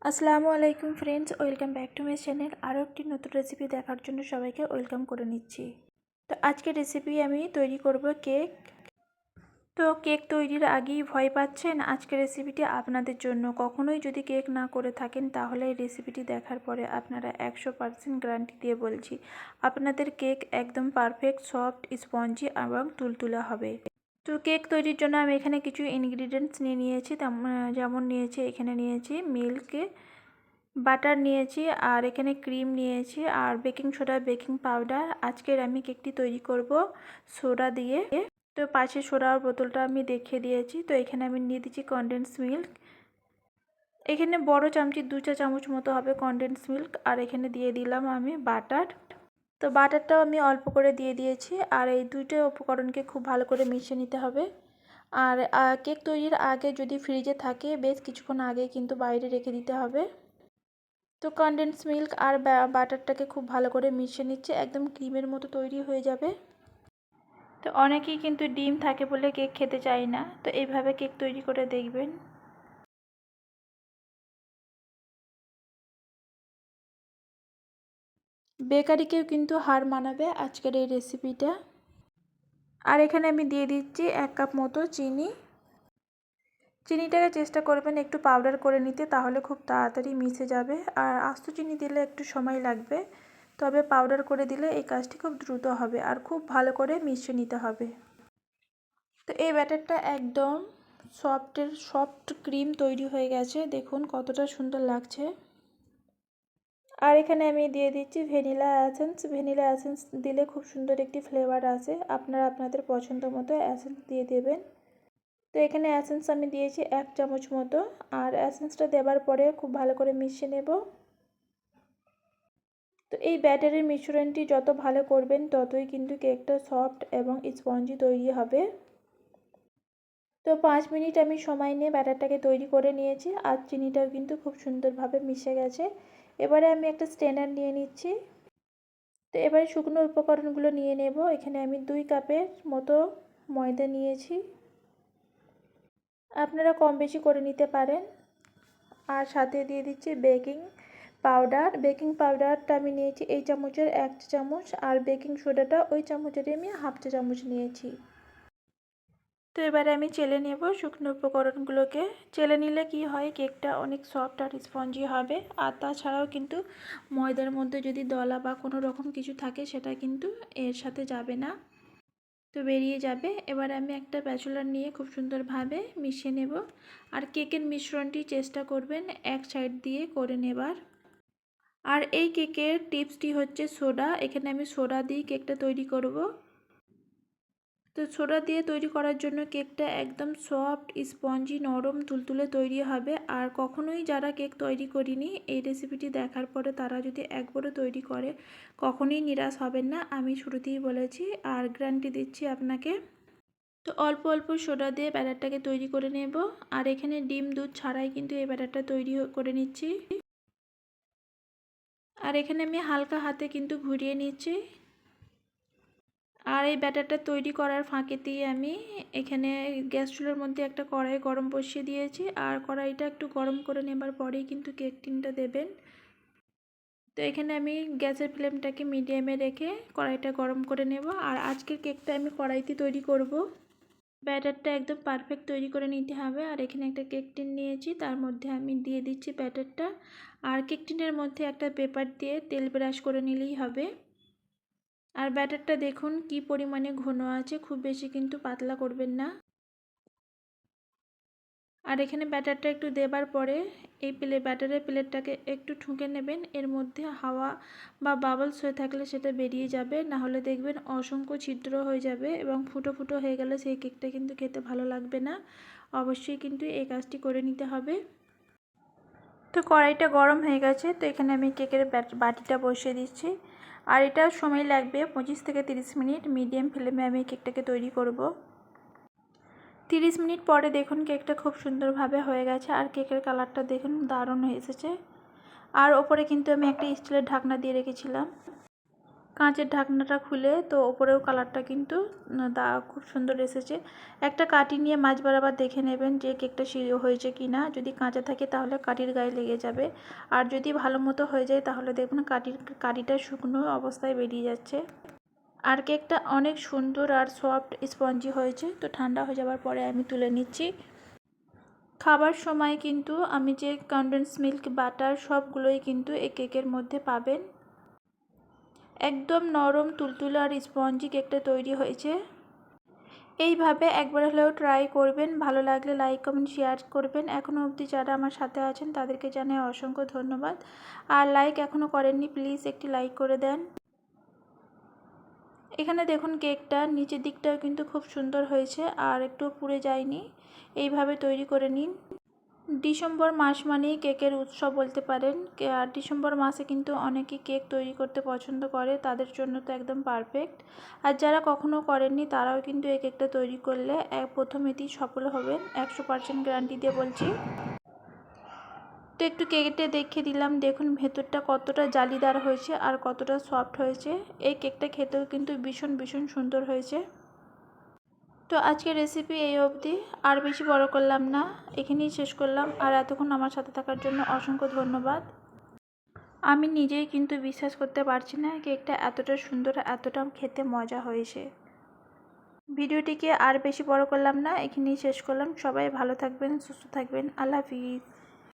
আসসালামু আলাইকুম friends, welcome back to my channel. আরও একটি নতুন রেসিপি দেখার জন্য সবাইকে ওয়েলকাম করে নিচ্ছি। তো আজকের রেসিপি আমি তৈরি করব কেক। তো কেক তৈরির আগেই ভয় পাচ্ছেন? আজকের রেসিপিটি আপনাদের জন্য। কখনোই যদি কেক না করে থাকেন তাহলে এই রেসিপিটি দেখার পরে আপনারা 100% গ্যারান্টি দিয়ে বলছি আপনাদের কেক একদম পারফেক্ট, সফট, স্পঞ্জি এবং তুলতুলে হবে। তো কেক তৈরির জন্য আমি এখানে কিছু ইনগ্রিডিয়েন্টস নিয়েছি। যেমন এখানে নিয়েছি মিল্ক, বাটার নিয়েছি, আর এখানে ক্রিম নিয়েছি, আর বেকিং সোডা, বেকিং পাউডার। আজকের আমি কেকটি তৈরি করব সোডা দিয়ে। তো পাশে সোডার বোতলটা আমি দেখিয়ে দিয়েছি। তো এখানে আমি নিয়ে দিচ্ছি কনডেন্স মিল্ক। এখানে বড় চামচি 2 চা চামচ মতো হবে কনডেন্স মিল্ক। আর এখানে দিয়ে দিলাম আমি বাটার। তো বাটারটাও আমি অল্প করে দিয়ে দিয়েছি। আর এই দুইটা উপকরণকে খুব ভালো করে মিশিয়ে নিতে হবে। আর কেক তৈরির আগে যদি ফ্রিজে থাকে বেশ কিছুক্ষণ আগে কিন্তু বাইরে রেখে দিতে হবে। তো কনডেন্স মিল্ক আর বাটারটাকে খুব ভালো করে মিশিয়ে নিচ্ছে, একদম ক্রিমের মতো তৈরি হয়ে যাবে। তো অনেকেই কিন্তু ডিম থাকে বলে কেক খেতে চায় না, তো এইভাবে কেক তৈরি করে দেখবেন। বেকারিকেও কিন্তু হার মানাবে আজকের এই রেসিপিটা। আর এখানে আমি দিয়ে দিচ্ছি 1 কাপ মতো চিনি। চিনিটাকে চেষ্টা করবেন একটু পাউডার করে নিতে, তাহলে খুব তাড়াতাড়ি মিশে যাবে। আর আস্ত চিনি দিলে একটু সময় লাগবে, তবে পাউডার করে দিলে এই কাজটি খুব দ্রুত হবে। আর খুব ভালো করে মিশিয়ে নিতে হবে। তো এই ব্যাটারটা একদম সফট ক্রিম তৈরি হয়ে গেছে, দেখুন কতটা সুন্দর লাগছে। আর এখানে আমি দিয়ে দিচ্ছি ভ্যানিলা এসেন্স। ভ্যানিলা এসেন্স দিলে খুব সুন্দর একটি ফ্লেভার আসে। আপনারা আপনাদের পছন্দ মতো এসেন্স দিয়ে দেবেন। তো এখানে এসেন্স আমি দিয়েছি 1 চামচ মতো। আর এসেন্সটা দেওয়ার পরে খুব ভালো করে মিশিয়ে নেব। তো এই ব্যাটারের মিশ্রণটি যত ভালো করবেন ততই কিন্তু কেকটা সফট এবং স্পঞ্জি তৈরি হবে। তো 5 মিনিট আমি সময় নিয়ে ব্যাটারটাকে তৈরি করে নিয়েছি। আর চিনিটাও কিন্তু খুব সুন্দরভাবে মিশে গেছে। এবারে আমি একটা স্ট্রেনার নিয়ে নিচ্ছি। তো এবারে শুকনো উপকরণগুলো নিয়ে নেব। এখানে আমি 2 কাপের মতো ময়দা নিয়েছি। আপনারা কম বেশি করে নিতে পারেন। আর সাথে দিয়ে দিচ্ছি বেকিং পাউডার। বেকিং পাউডারটা আমি নিয়েছি এই চামচের 1 চা চামচ। আর বেকিং সোডাটা ওই চামচেরই আমি 1/2 চা চামচ নিয়েছি। তো এবারে আমি চেলে নেব শুকনো উপকরণগুলোকে। চেলে নিলে কি হয়, কেকটা অনেক সফট আর স্পঞ্জি হবে। আর তাছাড়াও কিন্তু ময়দার মধ্যে যদি দলা বা কোনো রকম কিছু থাকে সেটা কিন্তু এর সাথে যাবে না, তো বেরিয়ে যাবে। এবার আমি একটা স্প্যাচুলা নিয়ে খুব সুন্দরভাবে মিশিয়ে নেব। আর কেকের মিশ্রণটি চেষ্টা করবেন এক সাইড দিয়ে করে নেবার। আর এই কেকের টিপসটি হচ্ছে সোডা। এখানে আমি সোডা দিয়ে কেকটা তৈরি করব। তো সোডা দিয়ে তৈরি করার জন্য কেকটা একদম সফট, স্পঞ্জি, নরম, তুলতুলে তৈরি হবে। আর কখনোই যারা কেক তৈরি করিনি এই রেসিপিটি দেখার পরে তারা যদি একবারও তৈরি করে কখনোই নিরাশ হবেন না, আমি শুরুতেই বলেছি। আর গ্যারান্টি দিচ্ছি আপনাকে। তো অল্প অল্প সোডা দিয়ে ব্যাটারটাকে তৈরি করে নেব। আর এখানে ডিম দুধ ছাড়াই কিন্তু এই ব্যাটারটা তৈরি করে নিচ্ছি। আর এখানে আমি হালকা হাতে কিন্তু ঘুরিয়ে নিচ্ছি। আর এই ব্যাটারটা তৈরি করার ফাঁকেতেই আমি এখানে গ্যাস চুলার মধ্যে একটা কড়াই গরম বসিয়ে দিয়েছি। আর কড়াইটা একটু গরম করে নেবার পরেই কিন্তু কেক টিনটা দেবেন। তো এখানে আমি গ্যাসের ফ্লেমটাকে মিডিয়ামে রেখে কড়াইটা গরম করে নেব। আর আজকের কেকটা আমি কড়াইতে তৈরি করব। ব্যাটারটা একদম পারফেক্ট তৈরি করে নিতে হবে। আর এখানে একটা কেক টিন নিয়েছি, তার মধ্যে আমি দিয়ে দিচ্ছি ব্যাটারটা। আর কেক টিনের মধ্যে একটা পেপার দিয়ে তেল ব্রাশ করে নিলেই হবে। আর ব্যাটারটা দেখুন কি পরিমাণে ঘন আছে, খুব বেশি কিন্তু পাতলা করবেন না। আর এখানে ব্যাটারটা একটু দেবার পরে এই ব্যাটারের প্লেটটাকে একটু ঠুকে নেবেন। এর মধ্যে হাওয়া বা বাবলস হয়ে থাকলে সেটা বেরিয়ে যাবে, না হলে দেখবেন অসংখ্য ছিদ্র হয়ে যাবে এবং ফুটো ফুটো হয়ে গেলে সেই কেকটা কিন্তু খেতে ভালো লাগবে না। অবশ্যই কিন্তু এই কাজটি করে নিতে হবে। তো কড়াইটা গরম হয়ে গেছে, তো এখানে আমি কেকের বাটিটা বসিয়ে দিচ্ছি। আর এটা সময় লাগবে 25 থেকে 30 মিনিট। মিডিয়াম ফ্লেমে আমি কেকটাকে তৈরি করব। 30 মিনিট পরে দেখুন কেকটা খুব সুন্দরভাবে হয়ে গেছে। আর কেকের কালারটা দেখুন দারুণ হয়ে এসেছে। আর ওপরে কিন্তু আমি একটা স্টিলের ঢাকনা দিয়ে রেখেছিলাম, কাঁচের ঢাকনাটা খুলে তো ওপরেও কালারটা কিন্তু খুব সুন্দর এসেছে। একটা কাঠি নিয়ে মাঝ বরাবর দেখে নেবেন যে কেকটা হয়েছে কি না। যদি কাঁচা থাকে তাহলে কাঠির গায়ে লেগে যাবে, আর যদি ভালো মতো হয়ে যায় তাহলে দেখবেন কাঠিটা শুকনো অবস্থায় বেরিয়ে যাচ্ছে। আর কেকটা অনেক সুন্দর আর সফট স্পঞ্জি হয়েছে। তো ঠান্ডা হয়ে যাওয়ার পরে আমি তুলে নিচ্ছি। খাবার সময় কিন্তু আমি যে কনডেন্স মিল্ক বাটার সবগুলোই কিন্তু এই কেকের মধ্যে পাবেন। একদম নরম তুলতুলে আর স্পঞ্জি কেকটা তৈরি হয়েছে। এইভাবে একবার হলেও ট্রাই করবেন। ভালো লাগলে লাইক কমেন্ট শেয়ার করবেন। এখনও অবধি যারা আমার সাথে আছেন তাদেরকে জানাই অসংখ্য ধন্যবাদ। আর লাইক এখনও করেননি, প্লিজ একটি লাইক করে দেন। এখানে দেখুন কেকটা নিচের দিকটাও কিন্তু খুব সুন্দর হয়েছে আর একটু পুড়ে যায়নি। এইভাবে তৈরি করে নিন। ডিসেম্বর মাস মানেই কেকের উৎসব বলতে পারেন। আর ডিসেম্বর মাসে কিন্তু অনেকেই কেক তৈরি করতে পছন্দ করে, তাদের জন্য তো একদম পারফেক্ট। আর যারা কখনো করেননি তারাও কিন্তু এই কেকটা তৈরি করলে প্রথমেতেই সফল হবেন, 100% গ্যারান্টি দিয়ে বলছি। তো একটু কেটে দেখে দিলাম, দেখুন ভেতরটা কতটা জালিদার হয়েছে আর কতটা সফট হয়েছে। এই কেকটা খেতেও কিন্তু ভীষণ ভীষণ সুন্দর হয়েছে। তো আজকের রেসিপি এই অবধি, আর বেশি বড় করলাম না, এখানেই শেষ করলাম। আর এতক্ষণ আমার সাথে থাকার জন্য অসংখ্য ধন্যবাদ। আমি নিজেই কিন্তু বিশ্বাস করতে পারছি না কেকটা এতটা সুন্দর, এতটা খেতে মজা হয়েছে। ভিডিওটিকে আর বেশি বড় করলাম না, এখানেই শেষ করলাম। সবাই ভালো থাকবেন, সুস্থ থাকবেন। আল্লাহ হাফিজ।